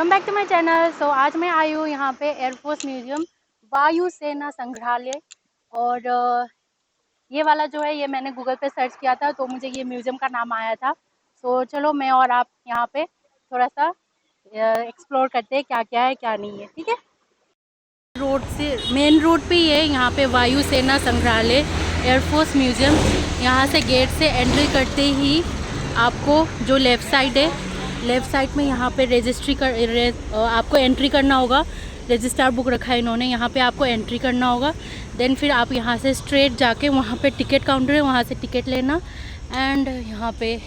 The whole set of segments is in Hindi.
Welcome back to my channel. So आज मैं आई हूँ यहाँ पे एयरफोर्स म्यूजियम, वायु सेना संग्रहालय। और ये वाला जो है ये मैंने गूगल पे सर्च किया था तो मुझे ये म्यूजियम का नाम आया था। सो चलो मैं और आप यहाँ पे थोड़ा सा एक्सप्लोर करते हैं क्या क्या है क्या नहीं है, ठीक है। रोड से मेन रोड पे ही है यहाँ पे वायु सेना संग्रहालय एयरफोर्स म्यूजियम। यहाँ से गेट से एंट्री करते ही आपको जो लेफ़्ट साइड है, लेफ़्ट साइड में यहाँ पे आपको एंट्री करना होगा। रजिस्टर बुक रखा है इन्होंने, यहाँ पे आपको एंट्री करना होगा। देन फिर आप यहाँ से स्ट्रेट जाके वहाँ पे टिकट काउंटर है, वहाँ से टिकट लेना। एंड यहाँ पे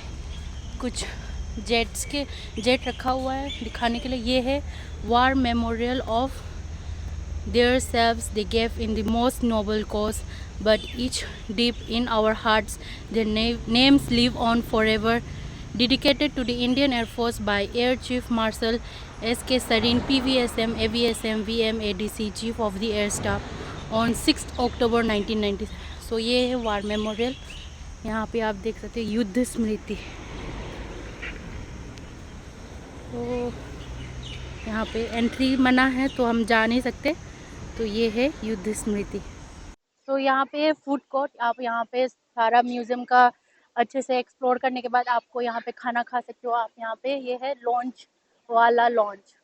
कुछ जेट रखा हुआ है दिखाने के लिए। ये है war memorial of their selves they gave in the most noble cause, but each deep in our hearts their names live on forever. Dedicated to the Indian Air Force by Air Chief Marshal S.K. Sarin, PVSM, AVSM, VM, ADC, Chief of the Air Staff on 6th October 1997. So ये है वार मेमोरियल। यहाँ पे आप देख सकते हैं युद्ध स्मृति। तो यहाँ पे एंट्री मना है तो हम जा नहीं सकते। तो ये है युद्ध स्मृति। तो यहाँ पे फूड कोर्ट, आप यहाँ पे सारा म्यूजियम का अच्छे से एक्सप्लोर करने के बाद आपको यहाँ पे खाना खा सकते हो आप। यहाँ पे ये है लॉन्च वाला लॉन्च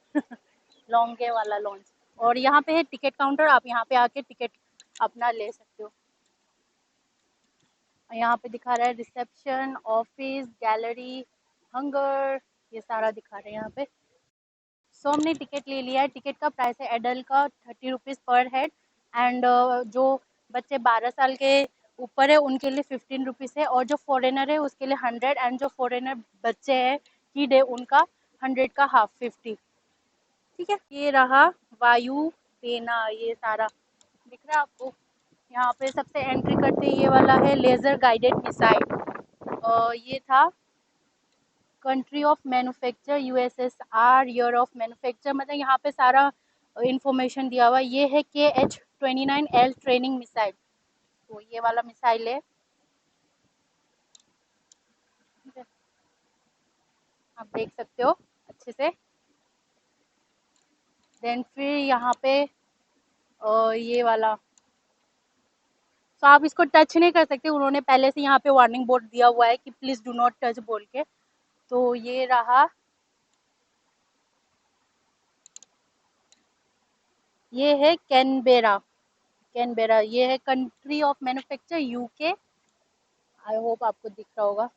लॉन्गे वाला लॉन्च। और यहाँ पे है टिकट काउंटर, आप यहाँ पे आके टिकट अपना ले सकते हो। यहाँ पे दिखा रहा है रिसेप्शन, ऑफिस, गैलरी, हंगर, ये सारा दिखा रहे हैं यहाँ पे। सो हमने टिकट ले लिया है। टिकट का प्राइस है एडल्ट का 30 रुपीज़ पर हेड। एंड जो बच्चे 12 साल के ऊपर है उनके लिए 15 रुपीज़ है, और जो फॉरेनर है उसके लिए 100। एंड जो फॉरेनर बच्चे हैं किड है उनका 100 का हाफ 50, ठीक है। ये रहा वायु सेना, ये सारा दिख रहा है आपको। यहाँ पे सबसे एंट्री करते ये वाला है लेज़र गाइडेड मिसाइल। ये था country of manufacture USSR, year of manufacture, मतलब यहाँ पे सारा इंफॉर्मेशन दिया हुआ है। ये है KH-29L ट्रेनिंग मिसाइल। तो ये वाला मिसाइल है, आप देख सकते हो अच्छे से। देन फिर यहाँ पे ये वाला, तो आप इसको टच नहीं कर सकते, उन्होंने पहले से यहाँ पे वार्निंग बोर्ड दिया हुआ है कि प्लीज डू नॉट टच बोल के। तो ये रहा, ये है कैनबेरा। कैनबेरा ये है country of manufacture UK। I hope आपको दिख रहा होगा।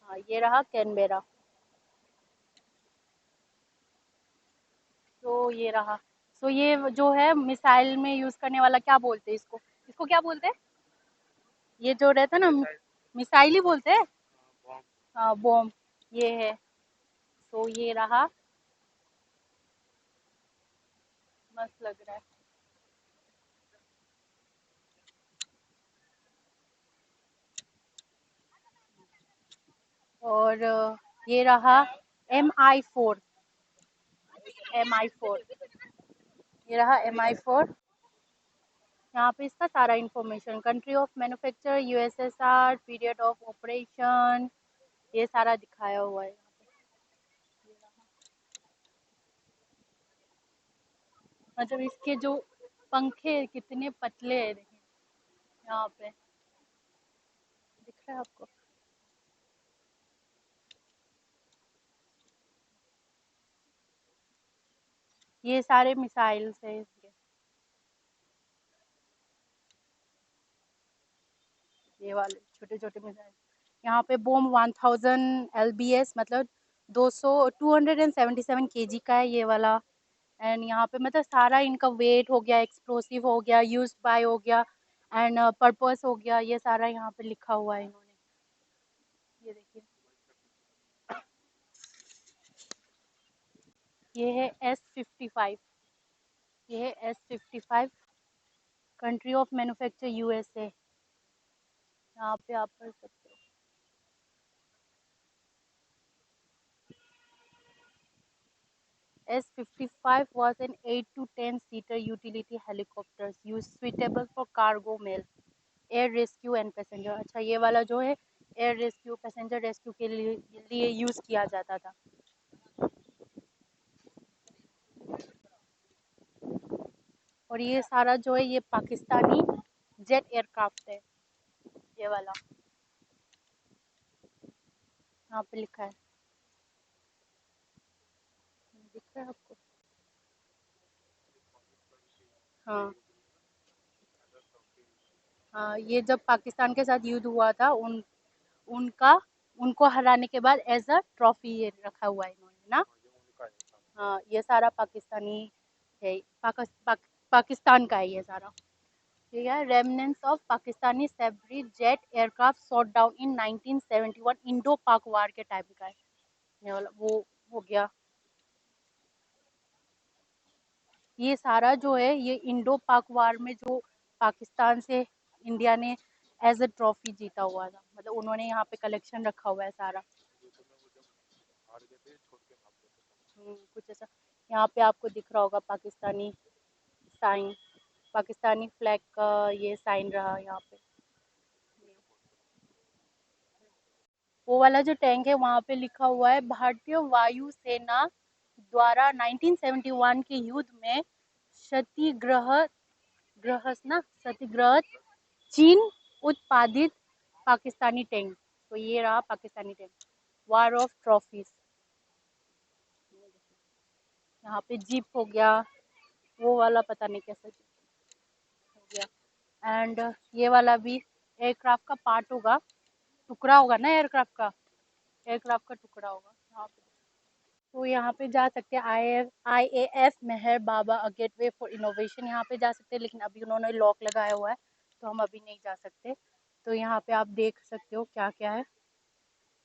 हाँ, ये रहा कैनबेरा। तो ये रहा। सो ये जो है मिसाइल में यूज करने वाला, क्या बोलते हैं इसको, इसको क्या बोलते हैं? ये जो रहता है ना, मिसाइल ही बोलते हैं। हाँ, बॉम्ब ये है। तो ये रहा, मस्त लग रहा है। और ये रहा MI4। MI4, ये रहा MI4। यहाँ पे इसका सारा information, country of manufacture USSR, period of operation, ये सारा दिखाया हुआ है। मतलब इसके जो पंखे कितने पतले हैं, देखिए यहाँ पे दिख रहा है आपको। ये सारे मिसाइल्स है इसके, ये वाले छोटे छोटे मिसाइल। यहाँ पे बॉम्ब 1000 LBS, मतलब 277 kg का है ये वाला। एंड यहाँ पे मतलब सारा इनका वेट हो गया, एक्सप्लोसिव हो गया, यूज्ड बाय हो गया, एंड पर्पस हो गया, ये सारा यहाँ पे लिखा हुआ है इन्होंने। ये देखिए, ये है S55। ये है S55, country of manufacture USA। यहाँ पे आप पढ़ सकते हो। S55 was an 8 to 10 seater utility helicopters used suitable for cargo mail, air rescue and passenger. अच्छा, ये वाला जो है एयर रेस्क्यू, पैसेंजर रेस्क्यू के लिए यूज़ किया जाता था। और ये सारा जो है ये पाकिस्तानी जेट एयरक्राफ्ट है, ये वाला यहाँ पे लिखा है, दिख रहा है आपको? हाँ हाँ, ये जब पाकिस्तान के साथ युद्ध हुआ था उनका उनको हराने के बाद एज अ ट्रॉफी ये रखा हुआ है इन्होंने ना। हाँ, ये सारा पाकिस्तानी है, पाकिस्तान का है ये सारा। ठीक है, remnants of Pakistani sabre jet aircraft shot down in 1971, Indo Pak war के टाइम का है ये वाला, वो हो गया। ये सारा जो है ये इंडो पाक वार में जो पाकिस्तान से इंडिया ने एज अ ट्रॉफी जीता हुआ था, मतलब उन्होंने यहाँ पे कलेक्शन रखा हुआ है सारा। कुछ ऐसा यहाँ पे आपको दिख रहा होगा पाकिस्तानी साइन, पाकिस्तानी फ्लैग का ये साइन रहा यहाँ पे। वो वाला जो टैंक है वहाँ पे लिखा हुआ है भारतीय वायुसेना द्वारा 1971 के युद्ध में क्षतिग्रह क्षतिग्रस्त चीन उत्पादित पाकिस्तानी टैंक। तो ये रहा Pakistani tank, war of trophies. यहाँ पे जीप हो गया, वो वाला पता नहीं कैसा हो गया। एंड ये वाला भी एयरक्राफ्ट का पार्ट होगा, टुकड़ा होगा ना एयरक्राफ्ट का, एयरक्राफ्ट का टुकड़ा होगा यहाँ पे। तो यहाँ पे जा सकते हैं, IAF Meher Baba gateway for innovation, यहाँ पे जा सकते हैं, लेकिन अभी उन्होंने लॉक लगाया हुआ है तो हम अभी नहीं जा सकते। तो यहाँ पे आप देख सकते हो क्या क्या है,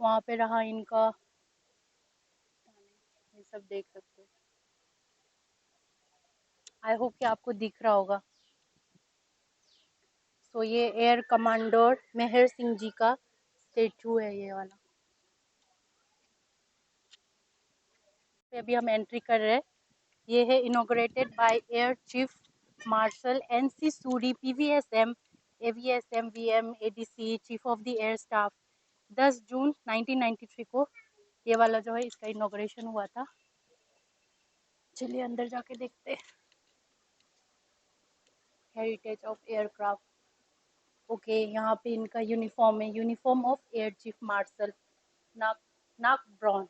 वहाँ पे रहा इनका, ये सब देख सकते हो। आई होप कि आपको दिख रहा होगा। सो ये एयर कमांडर मेहर सिंह जी का स्टेचू है ये वाला। अभी हम एंट्री कर रहे हैं, ये है inaugurated bye air chief martial NC Suri PVSM AVSM VM ADC chief of the air staff 10 जून 1993 को ये वाला जो है इसका इनॉग्रेशन हुआ था। चलिए अंदर जाके देखते हैं। हेरिटेज ऑफ एयरक्राफ्ट, ओके, यहाँ पे इनका यूनिफॉर्म है, uniform of air chief martial नाक नाक ब्रॉन,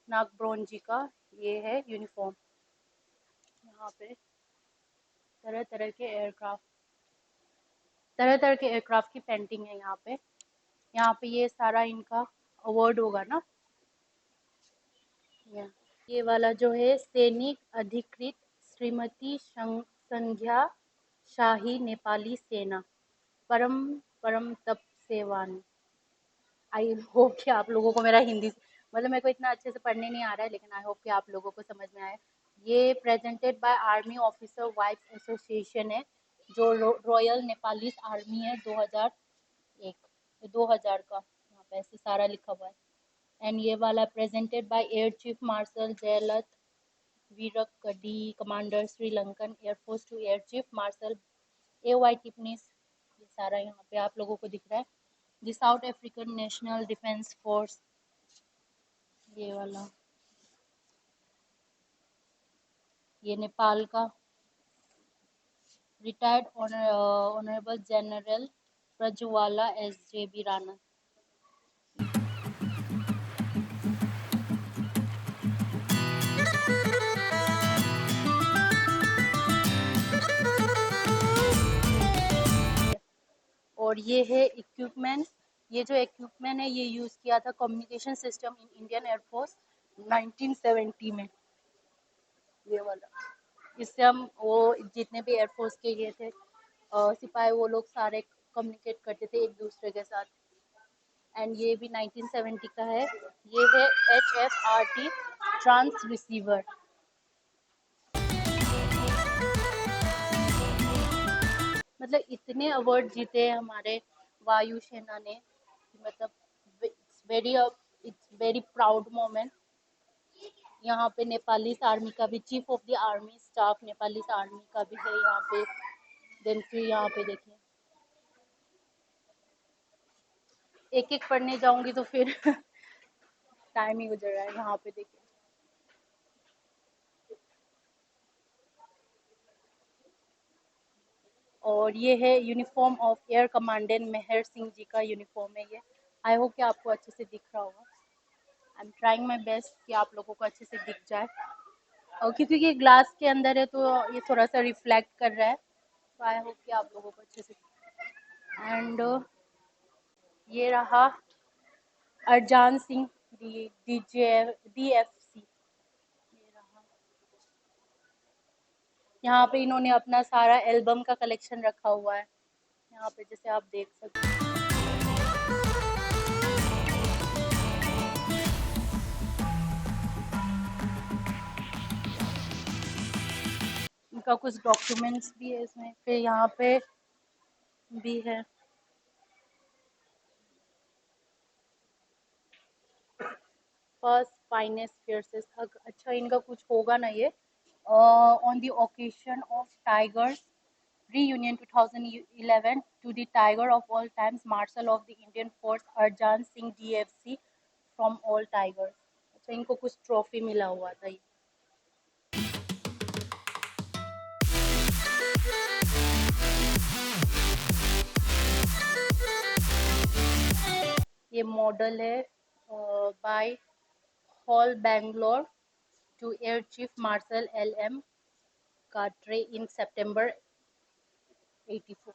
नाक ब्रॉन जी का ये है यूनिफॉर्म। यहाँ पे तरह तरह के एयरक्राफ्ट, तरह तरह के एयरक्राफ्ट की पेंटिंग है यहाँ पे। यहाँ पे ये सारा इनका अवार्ड होगा ना। ये वाला जो है सैनिक अधिकृत श्रीमती संध्या शाही नेपाली सेना परम परम तप सेवान। आई होप कि आप लोगों को मेरा हिंदी, मतलब मेरे को इतना अच्छे से पढ़ने नहीं आ रहा है, लेकिन आई होप कि आप लोगों को समझ में आए। ये presented by army officer wife association है, जो रॉयल नेपाली आर्मी है 2001 2000 का, यहाँ पे ऐसे सारा लिखा हुआ है। एंड ये वाला presented by air chief marshal Jayalath Weerakkody commander Sri Lankan air force to air chief marshal AY Tipnis. ये सारा यहाँ पे आप लोगों को दिख रहा है। The south African national defence force, ये वाला, ये नेपाल का retired honourable general Prajwala SJB Rana. और ये है इक्विपमेंट, ये जो इक्विपमेंट है ये यूज़ किया था communication system in Indian air force 1970 में, ये वाला। इससे हम वो जितने भी एयरफोर्स के ये थे सिपाही, वो लोग सारे कम्युनिकेट करते थे एक दूसरे के साथ। एंड ये भी 1970 का है, ये है HFRT ट्रांस रिसीवर। मतलब इतने अवार्ड जीते हैं हमारे वायुसेना ने, मतलब इट्स वेरी प्राउड मोमेंट। यहाँ पे नेपाली आर्मी का भी, chief of the army staff Nepali army का भी है यहाँ पे। देन फिर यहाँ पे देखिए, एक एक पढ़ने जाऊंगी तो फिर टाइम ही गुजर रहा है। यहाँ पे देखिए, और ये है यूनिफॉर्म ऑफ एयर कमांडेंट मेहर सिंह जी का यूनिफॉर्म है ये। आई होप कि आपको अच्छे से दिख रहा होगा। I am trying my best कि आप लोगों को अच्छे से दिख जाए, और क्योंकि ये ग्लास के अंदर है तो ये थोड़ा सा रिफ्लेक्ट कर रहा है, तो आई होप कि आप लोगों को अच्छे से। एंड ये रहा अरजान सिंह DFC। ये रहा, यहाँ पे इन्होंने अपना सारा एल्बम का कलेक्शन रखा हुआ है, यहाँ पे जैसे आप देख सकते हैं। इनका कुछ डॉक्यूमेंट्स भी है इसमें, फिर यहाँ पे भी है। फर्स्ट फाइनेस्ट फियर्सेस, अच्छा इनका कुछ होगा ना ये। On the occasion of tigers reunion 2011 to the tiger of all times marshal of the Indian force Arjan Singh DFC from all tigers। अच्छा इनको कुछ ट्रॉफी मिला हुआ था ये मॉडल है by HAL Bangalore to air chief marshal LM Katre in September 84,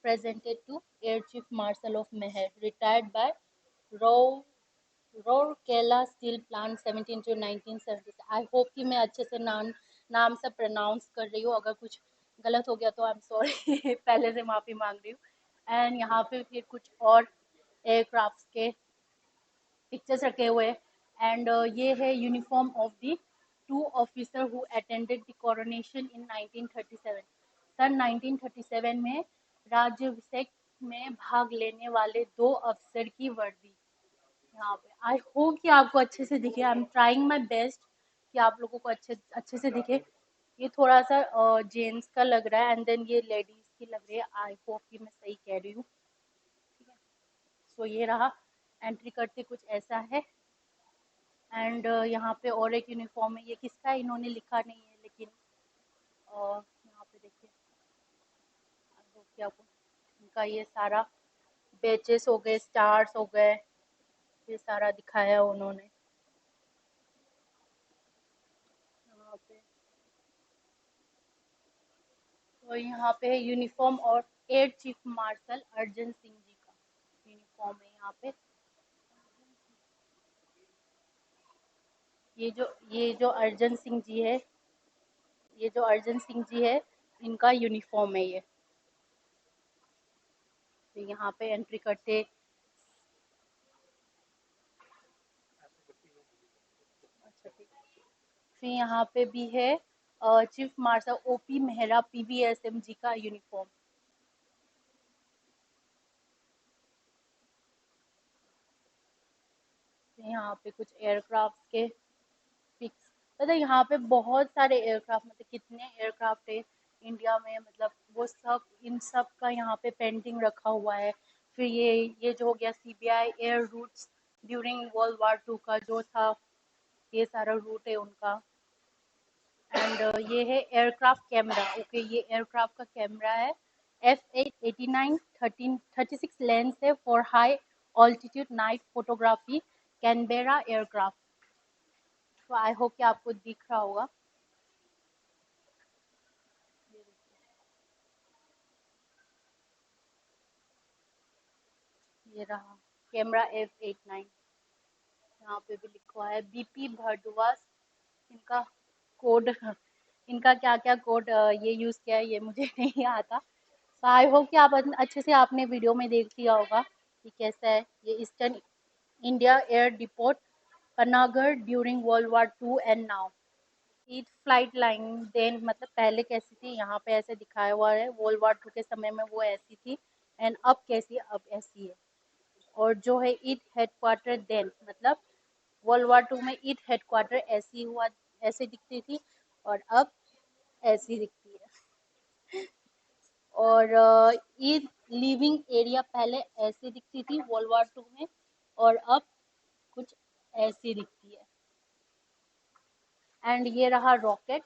presented to Air Chief Marshal of Meher, retired by Rao Rourkela Steel Plant 17 to 1970। I hope कि मैं अच्छे से नाम से प्रोनाउंस कर रही हूँ, अगर कुछ गलत हो गया तो आई एम सॉरी पहले से माफ़ी मांग रही हूँ। एंड यहाँ पे फिर कुछ और एयरक्राफ्ट के पिक्चर्स रखे हुए हैं। एंड ये है uniform of the two officer who attended the coronation in 1937। सन 1937 में राज्याभिषेक में भाग लेने वाले दो अफसर की वर्दी यहाँ पे। आई होप कि आपको अच्छे से दिखे, I am trying my best कि आप लोगों को अच्छे अच्छे से दिखे। ये थोड़ा सा जेंट्स का लग रहा है एंड देन ये लेडीज की लग रही है। आई होप कि मैं सही कह रही हूँ, ठीक है। सो ये रहा, एंट्री करते कुछ ऐसा है। एंड यहाँ पे और एक यूनिफॉर्म है, ये किसका है इन्होंने लिखा नहीं है, लेकिन यहाँ पे देखिए क्या इनका ये सारा बेचेस हो गए, स्टार्स हो गए, ये सारा दिखाया उन्होंने यहाँ पे। तो यहाँ पे है यूनिफॉर्म और air chief martial Arjan Singh ji का यूनिफॉर्म है यहाँ पे। ये जो अर्जन सिंह जी है, ये जो अर्जन सिंह जी है इनका यूनिफॉर्म है ये। तो यहाँ पे एंट्री करते, अच्छा ठीक। फिर यहाँ पे भी है chief marshal OP Mehra PVSM जी का यूनिफॉर्म। यहाँ पे कुछ एयरक्राफ्ट के पिक्स, मतलब यहाँ पे बहुत सारे एयरक्राफ्ट, मतलब कितने एयरक्राफ्ट है इंडिया में, मतलब वो सब, इन सब का यहाँ पे पेंटिंग रखा हुआ है। फिर ये जो हो गया CBI air routes during World War II का जो था, ये सारा रूट है उनका। एंड ये है एयरक्राफ्ट कैमरा, ओके ये एयरक्राफ्ट का कैमरा है। F889 36 लेंस है for high altitude night photography, Canberra aircraft. तो आई होप कि आपको दिख रहा होगा। ये रहा कैमरा F89, यहाँ पे भी लिखा हुआ है BP भारद्वाज। इनका कोड इनका क्या क्या कोड ये यूज़ किया है ये मुझे नहीं आता। तो आई होप कि आप अच्छे से आपने वीडियो में देख लिया होगा कि कैसा है ये eastern India air depot Panagarh during World War II and now. ईद फ्लाइट लाइन देन, मतलब पहले कैसी थी यहाँ पे ऐसे दिखाया हुआ है, World War II के समय में वो ऐसी थी, एंड अब कैसी, अब ऐसी है। और जो है ईद हेडक्वार्टर देन, मतलब World War II में ईद हेडक्वार्टर ऐसी हुआ, ऐसे दिखती थी, और अब ऐसी दिखती है। और ईद लिविंग एरिया पहले ऐसे दिखती थी World War II में, और अब कुछ ऐसी दिखती है। एंड ये रहा रॉकेट,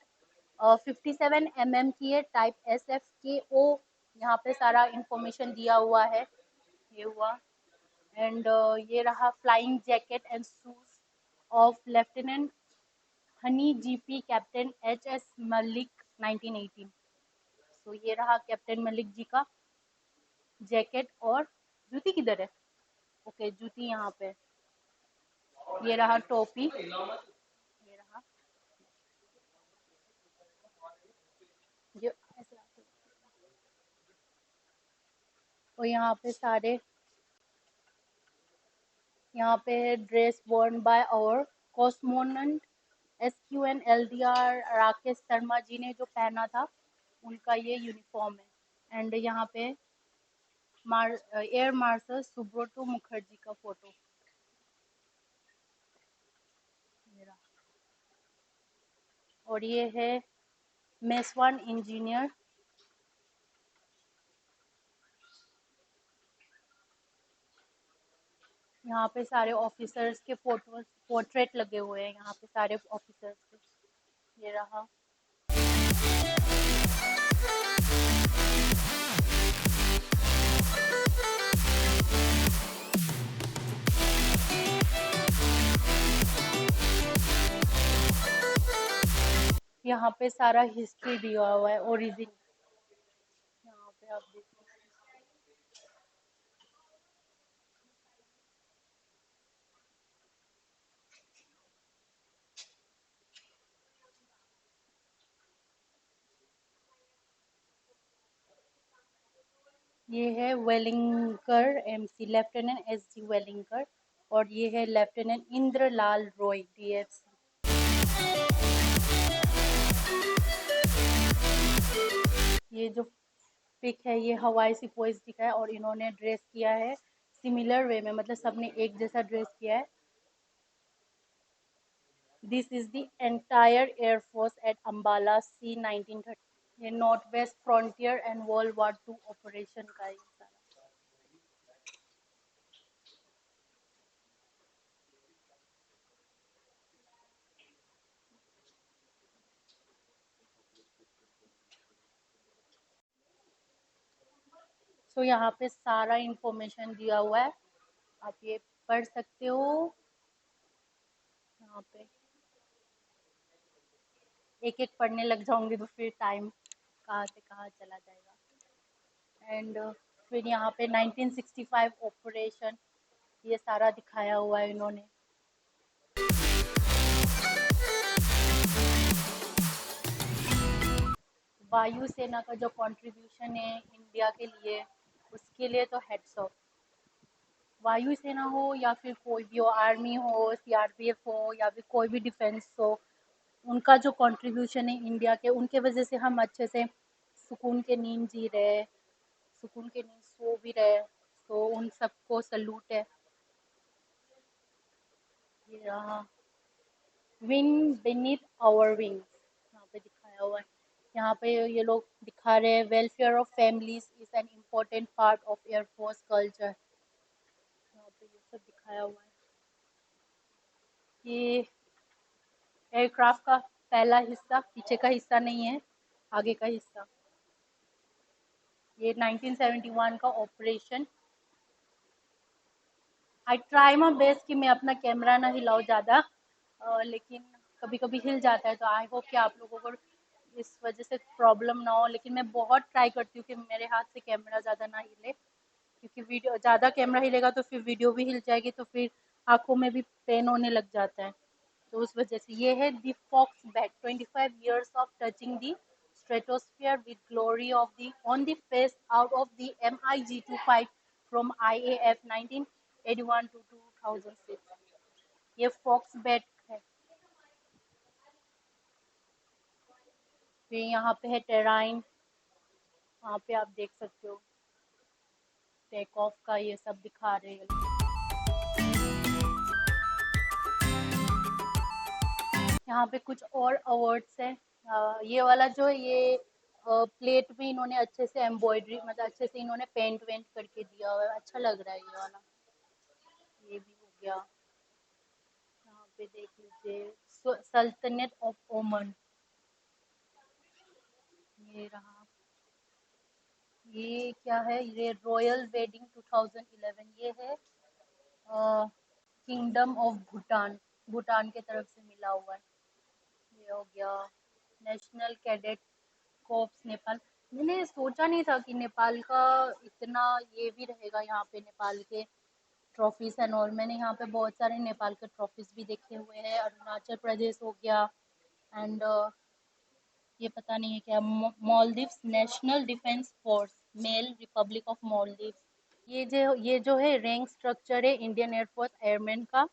57 की है, टाइप SFKO। यहाँ पे सारा इंफॉर्मेशन दिया हुआ है। ये हुआ। एंड ये रहा flying jacket and shoes of lieutenant Honey GP captain HS Malik 1918। तो ये रहा कैप्टन मलिक जी का जैकेट। और जूती किधर है? ओके, जूती यहाँ पे। ये रहा टोपी, ये रहा, ये ऐसे और यहाँ पे सारे, यहाँ पे है ड्रेस वर्न बाय और कॉस्मोनेंट SQN LDR राकेश शर्मा जी ने जो पहना था, उनका ये यूनिफॉर्म है। एंड यहाँ पे एयर मार्शल सुब्रतो मुखर्जी का फोटो। और ये है मेसवान इंजीनियर। यहाँ पे सारे ऑफिसर्स के फोटोज, पोर्ट्रेट लगे हुए हैं यहाँ पे सारे ऑफिसर्स के। ये रहा। यहाँ पे सारा हिस्ट्री दिया हुआ है, ओरिजिन। यहाँ पे आप देखो, ये है Welingkar MC lieutenant SG Welingkar. और ये है लेफ्टिनेंट इंद्रलाल रॉय DFC। ये जो पिक है ये हवाई सिपोइस का है और इन्होंने ड्रेस किया है सिमिलर वे में, मतलब सबने एक जैसा ड्रेस किया है। This is the entire air force at Ambala C1930। ये north west frontier and World War II operation का है सारा। तो यहाँ पे सारा इंफॉर्मेशन दिया हुआ है, आप ये पढ़ सकते हो। यहाँ पे एक एक पढ़ने लग जाऊंगी तो फिर टाइम कहाँ से कहाँ चला जाएगा। एंड फिर यहाँ पे 1965 ऑपरेशन, ये सारा दिखाया हुआ है इन्होंने। वायुसेना का जो कंट्रीब्यूशन है इंडिया के लिए, उसके लिए तो हेड्स ऑफ। वायुसेना हो या फिर कोई भी हो, आर्मी हो, CRPF हो या फिर कोई भी डिफेंस हो, उनका जो कंट्रीब्यूशन है इंडिया के, उनके वजह से हम अच्छे से सुकून के नींद जी रहे, सुकून के नींद सो भी रहे। तो उन सबको सल्यूट है। ये रहा विंग बीनीथ आवर विंग्स, यहाँ पे दिखाया हुआ है। यहाँ पे ये लोग दिखा रहे हैं welfare of families is an important part of air force culture. यहाँ पे ये सब दिखाया हुआ है। ये एयरक्राफ्ट का पहला हिस्सा, पीछे का हिस्सा नहीं है, आगे का हिस्सा। ये 1971 का operation. I try my best कि मैं अपना कैमरा ना हिलाऊं ज़्यादा, लेकिन कभी कभी हिल जाता है। तो आई होप कि आप लोगों को इस वजह से प्रॉब्लम ना हो। लेकिन मैं बहुत ट्राई करती हूँ कि मेरे हाथ से कैमरा ज़्यादा ना हिले, क्योंकि वीडियो ज़्यादा कैमरा हिलेगा तो फिर वीडियो भी हिल जाएगी, तो फिर आंखों में भी पेन होने लग जाता है। तो उस वजह से ये है दी fox bat 25 years of touching the stratosphere with glory of the on the face out of the MiG-25 from IAF 1981 to 2006। ये फॉक्स बैट है। फिर यहाँ पे है टेराइन, वहाँ पे आप देख सकते हो टेक ऑफ का ये सब दिखा रहे हैं। यहाँ पे कुछ और अवार्ड्स हैं। ये वाला जो है ये प्लेट में इन्होंने अच्छे से एम्ब्रॉयडरी, मतलब अच्छे से इन्होंने पेंट वेंट करके दिया हुआ है, अच्छा लग रहा है ये वाला। ये भी हो गया। यहाँ पे देख लीजिए सल्तनत ऑफ ओमान, ये रहा, ये क्या है, ये रॉयल वेडिंग 2011, ये है किंगडम ऑफ भूटान, भूटान के तरफ से मिला हुआ है। ये हो गया नेशनल कैडेट कोप्स नेपाल। मैंने सोचा नहीं था कि नेपाल का इतना ये भी रहेगा यहाँ पे, नेपाल के ट्रॉफीज एंड ऑल। मैंने यहाँ पे बहुत सारे नेपाल के ट्रॉफीज भी देखे हुए हैं। अरुणाचल प्रदेश हो गया, एंड ये पता नहीं है क्या, Maldives national defence force, Male republic of Maldives. ये जो है रैंक स्ट्रक्चर है इंडियन एयरफोर्स एयरमैन का।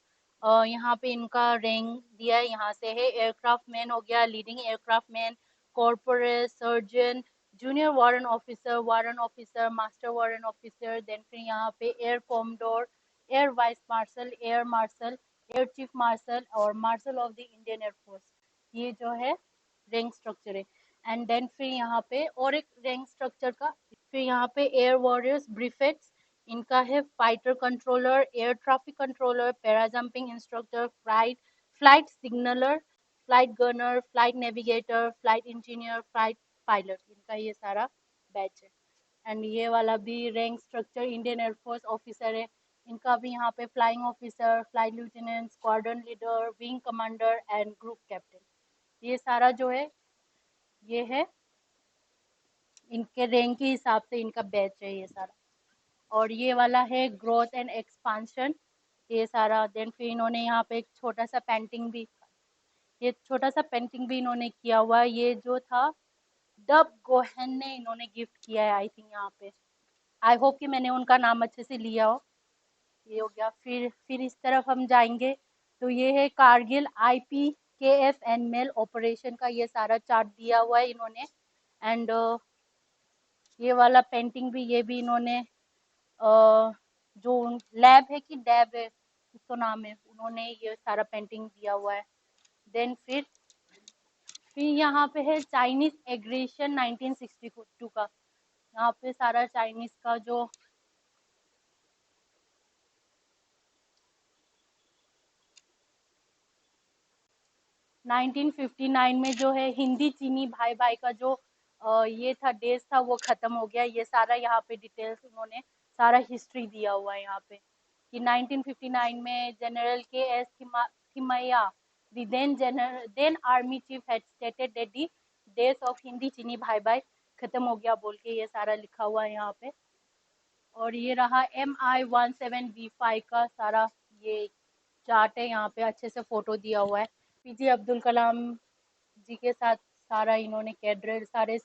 यहाँ पे इनका रैंक दिया है, यहाँ से है एयरक्राफ्ट मैन हो गया, leading aircraft man, corporal, sergeant, junior warrant officer, master warrant officer, then फिर यहाँ पे air commodore, air vice marshal, air chief marshal और marshal of the Indian air force. ये जो है रैंक स्ट्रक्चर है। एंड देन फिर यहाँ पे और एक रैंक स्ट्रक्चर का, फिर यहाँ पे एयर वॉरियर्स ब्रीफेक्ट्स, इनका है fighter controller, air traffic controller, para jumping instructor, flight signaller, flight gunner, flight navigator, flight engineer, flight pilot, इनका ये सारा बैच है। एंड ये वाला भी rank structure Indian air force officer है, इनका भी यहाँ पे flying officer, flight lieutenant, squadron leader, wing commander and group captain. ये सारा जो है ये है इनके रैंक के हिसाब से इनका बैच है ये सारा। और ये वाला है ग्रोथ एंड एक्सपांशन, ये सारा। देन फिर इन्होंने यहाँ पे एक छोटा सा पेंटिंग भी, ये छोटा सा पेंटिंग भी इन्होंने किया हुआ है। ये जो था डब गोहेन ने इन्होंने गिफ्ट किया है आई थिंक यहाँ पे। आई होप कि मैंने उनका नाम अच्छे से लिया हो। ये हो गया। फिर इस तरफ हम जाएंगे तो ये है कारगिल IPKF एंड मेल ऑपरेशन का ये सारा चार्ट दिया हुआ है इन्होंने। एंड ये वाला पेंटिंग भी, ये भी इन्होंने जो लैब है कि डैब है कुछ तो नाम है, उन्होंने ये सारा पेंटिंग दिया हुआ है। देन फिर यहाँ पे है चाइनीज एग्रेशन 1962 का। यहाँ पे सारा चाइनीज का जो 1959 में जो है हिंदी चीनी भाई भाई का जो ये था डेज था, वो खत्म हो गया। ये सारा यहाँ पे डिटेल्स उन्होंने सारा हिस्ट्री दिया हुआ है यहाँ पे कि 1959 में general KS Thimayya, the then army chief had stated that the days of Hindi Chini bhai भाई खत्म हो गया बोल के ये सारा लिखा हुआ है यहाँ पे। और ये रहा MI-17V5 का सारा ये चार्ट है, यहाँ पे अच्छे से फोटो दिया हुआ है। PJ अब्दुल कलाम जी के साथ सारा इन्होंने कैडर सारे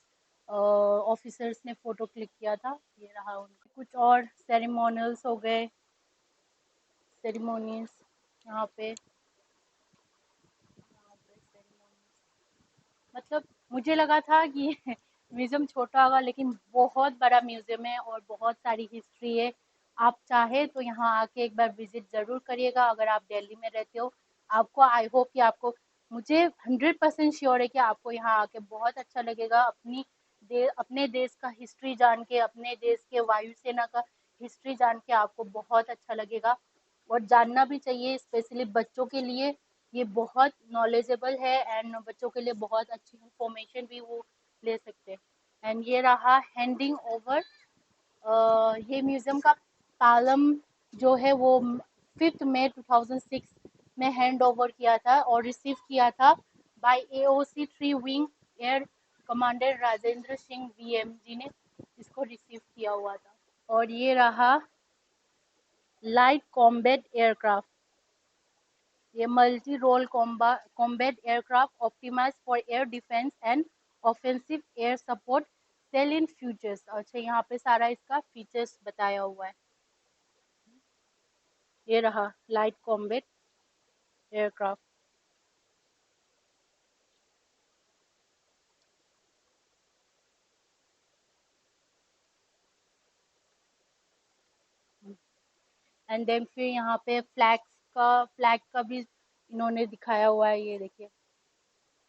ऑफिसर्स ने फोटो क्लिक किया था। ये रहा उनके कुछ और सेरेमोनियल्स हो गए, सेरेमोनीज यहाँ पे मतलब मुझे लगा था कि म्यूजियम छोटा होगा, लेकिन बहुत बड़ा म्यूजियम है और बहुत सारी हिस्ट्री है। आप चाहे तो यहाँ आके एक बार विजिट जरूर करिएगा अगर आप दिल्ली में रहते हो। आपको आई होप कि आपको, मुझे 100% श्योर है कि आपको यहाँ आके बहुत अच्छा लगेगा। अपने देश का हिस्ट्री जान के, अपने देश के वायुसेना का हिस्ट्री जान के आपको बहुत अच्छा लगेगा। और जानना भी चाहिए, स्पेशली बच्चों के लिए ये बहुत नॉलेजेबल है एंड बच्चों के लिए बहुत अच्छी इंफॉर्मेशन भी वो ले सकते हैं। एंड ये रहा हैंडिंग ओवर, ये म्यूजियम का तालम जो है वो 5 मई 2006 में हैंड ओवर किया था और रिसीव किया था by AOC 3 wing air commander Rajendra Singh VM ji ने इसको रिसीव किया हुआ था। और ये रहा लाइट कॉम्बैट एयरक्राफ्ट, ये multi role combat aircraft optimise for air defence and offensive air support cell in futures. अच्छा, यहाँ पे सारा इसका फीचर्स बताया हुआ है। ये रहा light combat aircraft. And then फिर यहाँ पे फ्लैग का भी इन्होंने दिखाया हुआ है। ये देखिए,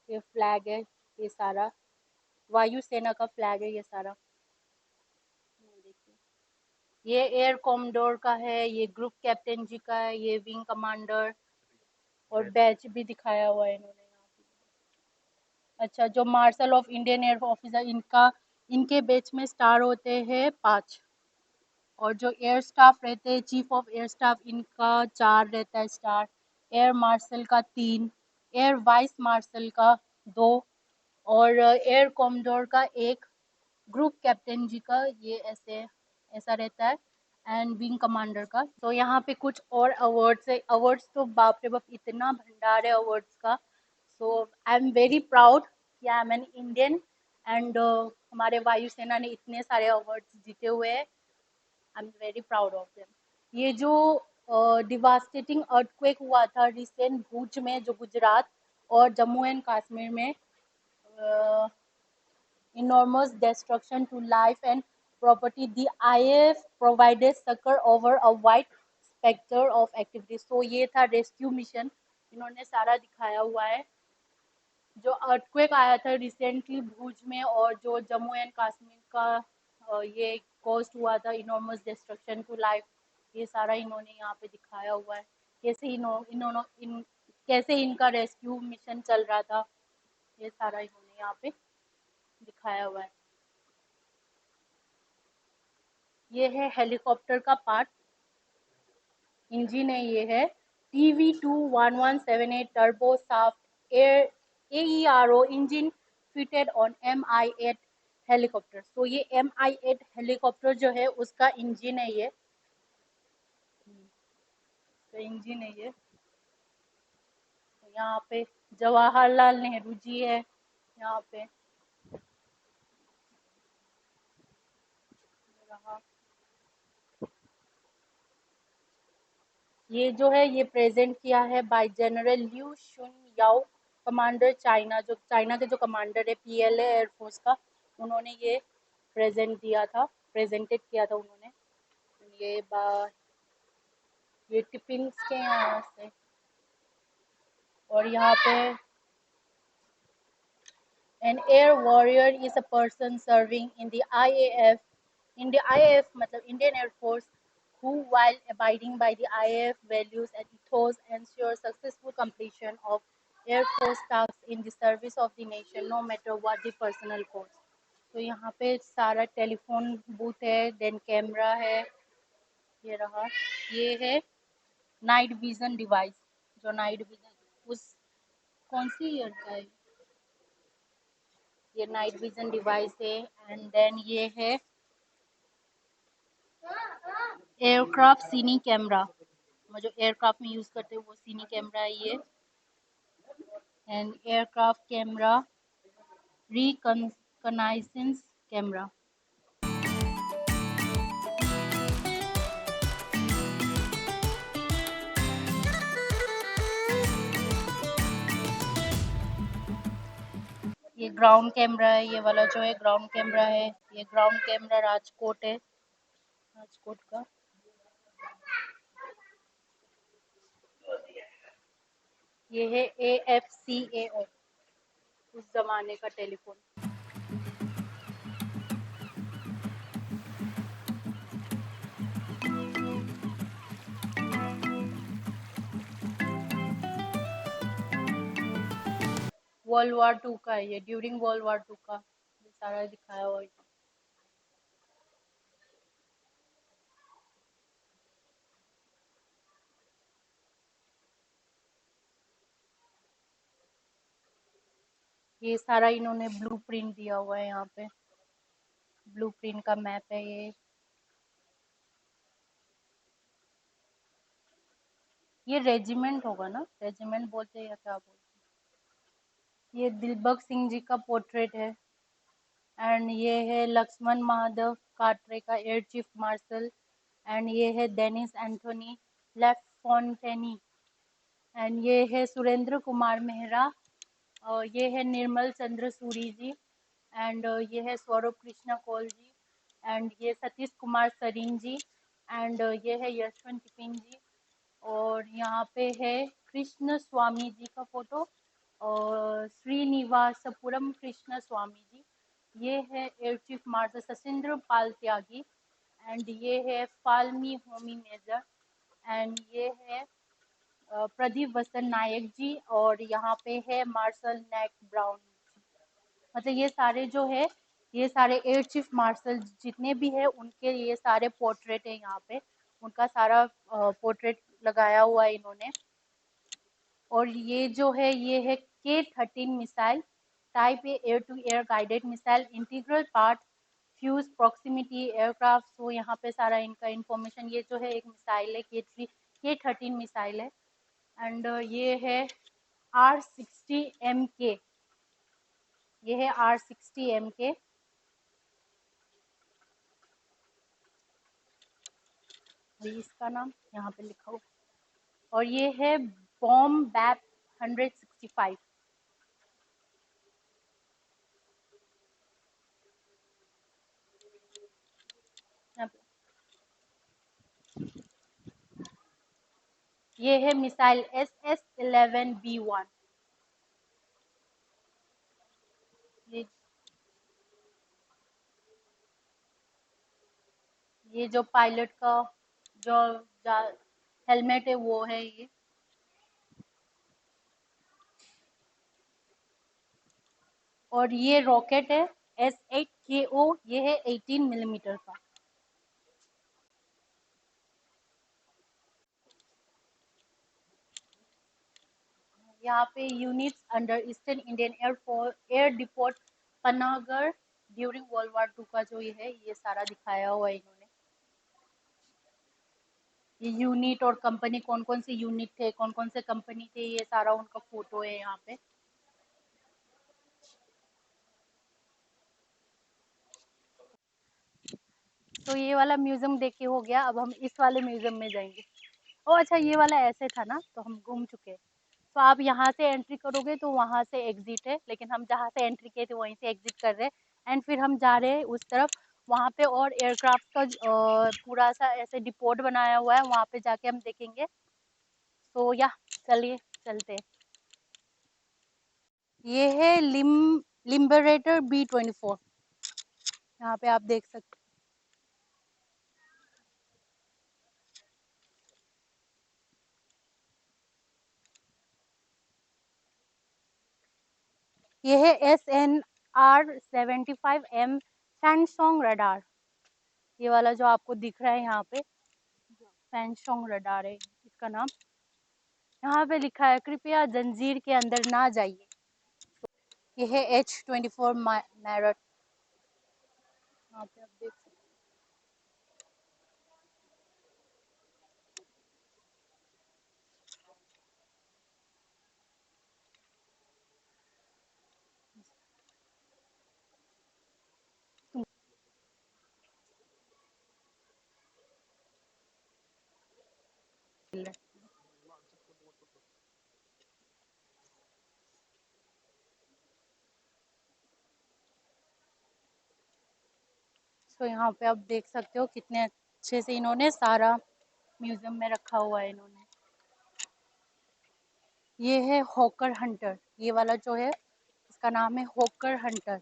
ये फ्लैग है, ये सारा वायुसेना का फ्लैग है ये सारा। ये देखिए, ये एयर कॉमडोर का है, ये ग्रुप कैप्टन जी का है, ये विंग कमांडर और बैच भी दिखाया हुआ है इन्होंने यहाँ पे। अच्छा, जो marshal of Indian air officer, इनका इनके बैच में स्टार होते हैं 5, और जो एयर स्टाफ रहते हैं, चीफ ऑफ एयर स्टाफ, इनका 4 रहता है स्टार, एयर मार्शल का 3, एयर वाइस मार्शल का 2, और एयर कॉमडोर का 1, ग्रुप कैप्टन जी का ये ऐसे ऐसा रहता है, एंड विंग कमांडर का। तो यहाँ पे कुछ और अवार्ड्स है। अवार्ड्स तो बाप रे बाप, इतना भंडार है अवार्ड्स का। सो आई एम वेरी प्राउड कि I am an Indian, and हमारे वायुसेना ने इतने सारे अवार्ड्स जीते हुए हैं। I am very proud of them. ये जो डिवास्टेटिंग अर्थक्वेक हुआ था रिसेंट भूज में, जो गुजरात और जम्मू एंड कश्मीर में, enormous destruction to life and property, the IAF provided succor over a wide spectrum of activities. So ये था रेस्क्यू मिशन, इन्होंने सारा दिखाया हुआ है। जो अर्थक्वेक आया था रिसेंटली भुज में, और जो जम्मू एंड कश्मीर का ये कॉस्ट हुआ था, इनॉर्मस डिस्ट्रक्शन टू लाइफ, ये सारा इन्होंने यहाँ पे दिखाया हुआ है। कैसे कैसे इनका रेस्क्यू मिशन चल रहा था, ये सारा इन्होंने यहाँ पे दिखाया हुआ है। ये है हेलीकॉप्टर का पार्ट, इंजन है, ये है TV21178 turbo shaft air AERO engine fitted on MI8 helicopter. तो ये MI8 हेलीकॉप्टर जो है उसका इंजन है ये, तो इंजन है ये। तो यहाँ पे जवाहरलाल नेहरू जी है यहाँ पे रहा। ये जो है ये प्रेजेंट किया है बाय जनरल लिू शुन याओ, कमांडर चाइना, जो चाइना के जो कमांडर है PLA एयरफोर्स का, उन्होंने ये प्रेजेंटेड किया था उन्होंने। ये ये टिपिंग्स के यहाँ से, और यहाँ पे an air warrior is a person serving in the IAF, in the IAF मतलब Indian Air Force, who while abiding by the IAF values and ethos ensures successful completion of Air Force tasks in the service of the nation, no matter what the personal cost. तो यहाँ पे सारा टेलीफोन बूथ है, देन कैमरा है, ये रहा। ये है नाइट विजन डिवाइस, जो नाइट विजन उस कौन सी ईयर का है, ये नाइट विजन डिवाइस है। एंड देन ये है एयरक्राफ्ट सीनी कैमरा, जो एयरक्राफ्ट में यूज करते हैं वो सीनी कैमरा है ये। And aircraft camera reconnaissance camera. ये ग्राउंड कैमरा है, ये वाला जो है ग्राउंड कैमरा है। ये ग्राउंड कैमरा राजकोट है, राजकोट का। ये है AFCAO, उस जमाने का टेलीफोन। वर्ल्ड वॉर 2 का है ये, ड्यूरिंग वर्ल्ड वॉर 2 का ये सारा दिखाया हुआ है। ये सारा इन्होंने ब्लूप्रिंट दिया हुआ है यहाँ पे, ब्लूप्रिंट का मैप है ये। ये रेजिमेंट होगा ना, रेजिमेंट बोलते हैं या क्या बोलते हैं। ये दिलबग सिंह जी का पोर्ट्रेट है। एंड ये है लक्ष्मण महादेव काटरे का एयर चीफ मार्शल। एंड ये है डेनिस एंथोनी लेफोंटेनी। एंड ये है सुरेंद्र कुमार मेहरा, और ये है निर्मल चंद्र सूरी जी। एंड ये है स्वरूप कृष्णा कौल जी। एंड ये सतीश कुमार सरीन जी। एंड ये है यशवंत टिपिन जी। और यहाँ पे है कृष्ण स्वामी जी का फोटो, और श्रीनिवासपुरम कृष्ण स्वामी जी। ये है air chief martial Sachindra Pal Tyagi. And ये है फाल्मी होमी मेजर। एंड ये है प्रदीप वसन नायक जी। और यहाँ पे है मार्शल नैक ब्राउन जी। मतलब ये सारे जो है, ये सारे एयर चीफ मार्शल जितने भी है उनके ये सारे पोर्ट्रेट है यहाँ पे, उनका सारा पोर्ट्रेट लगाया हुआ है इन्होंने। और ये जो है ये है K-13 missile, type A air to air guided missile, integral part fuse proximity aircraft. तो यहाँ पे सारा इनका इंफॉर्मेशन, ये जो है एक मिसाइल है K-13 मिसाइल है। एंड ये है R60MK, ये है R60MK। इसका नाम यहाँ पे लिखा हुआ। और ये है बॉम्ब बैप 165। ये है मिसाइल SS-11B1। ये ये जो पायलट का जो हेलमेट है वो है ये। और ये रॉकेट है S8KO, ये है 18 मिलीमीटर का। यहाँ पे units under eastern Indian air force air depot Panagar during world war 2 का जो ये है ये सारा दिखाया हुआ है इन्होंने। ये यूनिट और कंपनी, कौन कौन से यूनिट थे, कौन कौन से कंपनी थे, ये सारा उनका फोटो है यहाँ पे। तो ये वाला म्यूजियम देख के हो गया, अब हम इस वाले म्यूजियम में जाएंगे। ओ अच्छा, ये वाला ऐसे था ना, तो हम घूम चुके हैं। तो आप यहाँ से एंट्री करोगे तो वहाँ से एग्जिट है, लेकिन हम जहाँ से एंट्री किए थे वहीं से एग्जिट कर रहे हैं। एंड फिर हम जा रहे हैं उस तरफ, वहाँ पे और एयरक्राफ्ट का पूरा सा ऐसे डिपोट बनाया हुआ है, वहाँ पे जाके हम देखेंगे। तो या चलिए चलते हैं। ये है लिम्बरेटर B-24, यहाँ पे आप देख सकते हैं। ये है SNR-75M फैनसोंग रडार, ये वाला जो आपको दिख रहा है यहाँ पे फैनसोंग रडार है इसका नाम। यहाँ पे लिखा है कृपया जंजीर के अंदर ना जाइए। ये है H-24 मैरट, यहाँ पे आप देख सकते हैं। तो यहाँ पे आप देख सकते हो कितने अच्छे से इन्होंने सारा म्यूजियम में रखा हुआ है इन्होंने। ये है हॉकर हंटर, ये वाला जो है इसका नाम है हॉकर हंटर।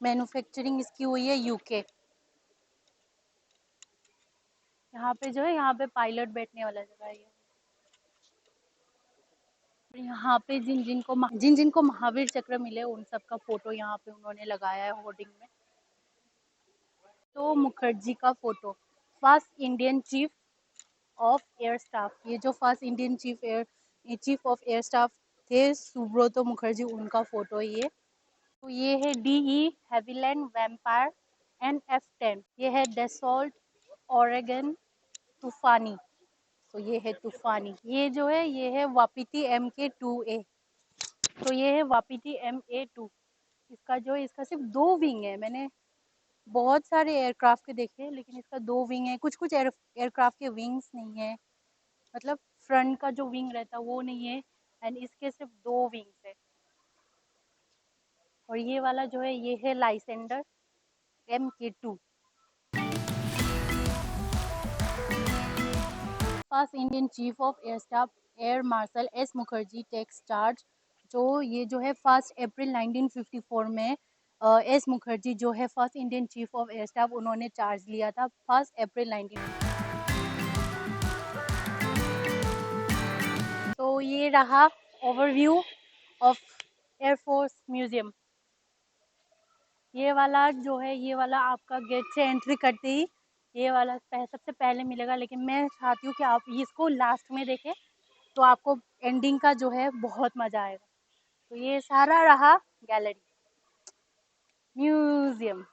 मैन्युफैक्चरिंग इसकी हुई है यूके। यहाँ पे जो है, यहाँ पे पायलट बैठने वाला जगह है। यहाँ पे जिन जिनको महावीर चक्र मिले उन सबका फोटो यहाँ पे उन्होंने लगाया है होर्डिंग में। तो मुखर्जी का photo, first Indian chief of air staff, ये जो first Indian chief of air staff थे सुब्रतो मुखर्जी, उनका फोटो है ये। तो ये है DE हेविलैंड वैम्पायर NF-10, ये है डेसॉल्ट ओरेगन तूफानी, तो ये है तूफानी। ये जो है ये है वापीती MK-2A, तो ये है वापीती MA-2। इसका जो है इसका सिर्फ 2 विंग है, मैंने बहुत सारे एयरक्राफ्ट के देखे लेकिन इसका 2 विंग है। कुछ कुछ एयरक्राफ्ट के विंग्स नहीं है, मतलब फ्रंट का जो विंग रहता है वो नहीं है, एंड इसके सिर्फ 2 विंग्स है। और ये वाला जो है ये है Lysander MK-2। First Indian chief of air staff air marshal S Mukherjee takes charge, जो ये जो है 1 अप्रैल 1954 में S मुखर्जी जो है first Indian chief of air staff, उन्होंने चार्ज लिया था 1 अप्रैल 19। तो ये रहा ओवरव्यू ऑफ एयरफोर्स म्यूजियम। ये वाला जो है, ये वाला आपका गेट से एंट्री करते ही ये वाला सबसे पहले मिलेगा, लेकिन मैं चाहती हूँ कि आप इसको लास्ट में देखें तो आपको एंडिंग का जो है बहुत मजा आएगा। तो ये सारा रहा गैलरी म्यूजियम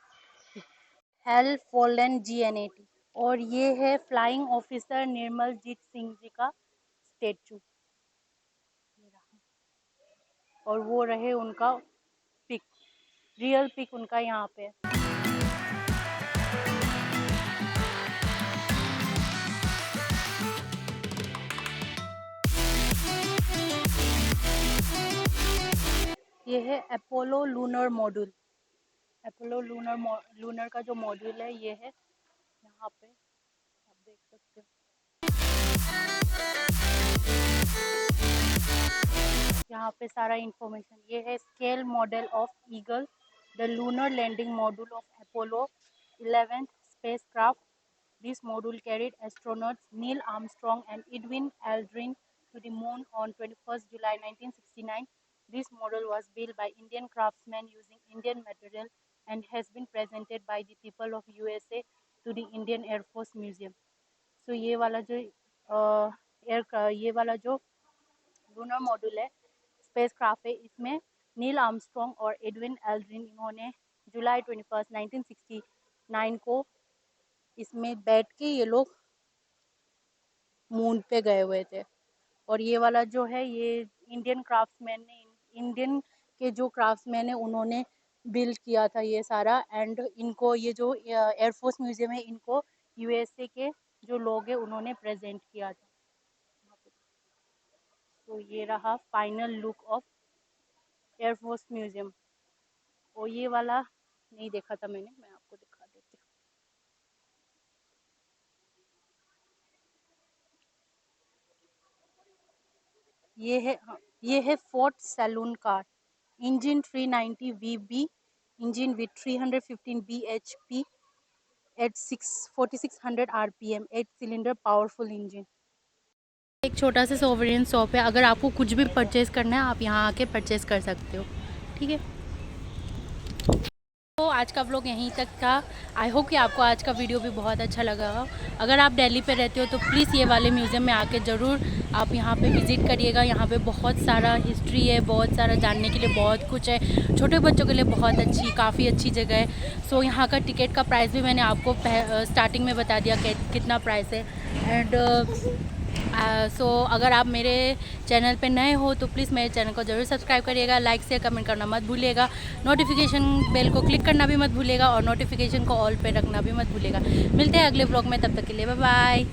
हेल फोल्डन GN80। और ये है फ्लाइंग ऑफिसर निर्मलजीत सिंह जी का स्टेचू, और वो रहे उनका पिक, रियल पिक उनका यहाँ पे है। ये है Apollo lunar module. Apollo lunar का जो मॉड्यूल है ये है यहाँ पे, आप देख सकते हो। यहाँ पे सारा इंफॉर्मेशन, ये है scale model of eagle, the lunar landing module of Apollo 11th spacecraft. This module carried astronauts Neil Armstrong and Edwin Aldrin to the moon on 21st July 1969. This model was built by Indian craftsmen using Indian material and has been presented by the people of USA to the Indian Air Force Museum. So ये वाला जो ये वाला जो लूनर मॉड्यूल है, स्पेस क्राफ्ट है, इसमें नील आर्मस्ट्रॉन्ग और एडविन एल्ड्रिन, इन्होंने जुलाई 21 1969 को इसमें बैठ के ये लोग मून पे गए हुए थे। और ये वाला जो है ये इंडियन क्राफ्ट्समैन ने, इंडियन के जो क्राफ्ट्समैन है उन्होंने बिल्ड किया था ये सारा। एंड इनको ये जो एयरफोर्स म्यूजियम है, इनको USA के जो लोग हैं उन्होंने प्रेजेंट किया था। तो ये रहा final look of air force museum. और ये वाला नहीं देखा था मैंने, मैं आपको दिखा देती हूँ। ये है Ford saloon car, engine 390 VB engine with 315 bhp at 4600 RPM, 8 cylinder powerful engine. एक छोटा सा सोवरेन शॉप है, अगर आपको कुछ भी परचेज़ करना है आप यहाँ आके परचेज़ कर सकते हो, ठीक है। तो आज का व्लॉग यहीं तक था। आई होप कि आपको आज का वीडियो भी बहुत अच्छा लगा हो। अगर आप दिल्ली पे रहते हो तो प्लीज़ ये वाले म्यूज़ियम में आके ज़रूर आप यहाँ पे विज़िट करिएगा। यहाँ पे बहुत सारा हिस्ट्री है, बहुत सारा जानने के लिए बहुत कुछ है। छोटे बच्चों के लिए बहुत अच्छी, काफ़ी अच्छी जगह है। सो यहाँ का टिकट का प्राइस भी मैंने आपको स्टार्टिंग में बता दिया कितना प्राइस है। एंड सो अगर आप मेरे चैनल पे नए हो तो प्लीज़ मेरे चैनल को ज़रूर सब्सक्राइब करिएगा, लाइक शेयर कमेंट करना मत भूलिएगा, नोटिफिकेशन बेल को क्लिक करना भी मत भूलिएगा और नोटिफिकेशन को ऑल पे रखना भी मत भूलिएगा। मिलते हैं अगले ब्लॉग में, तब तक के लिए बाय बाय।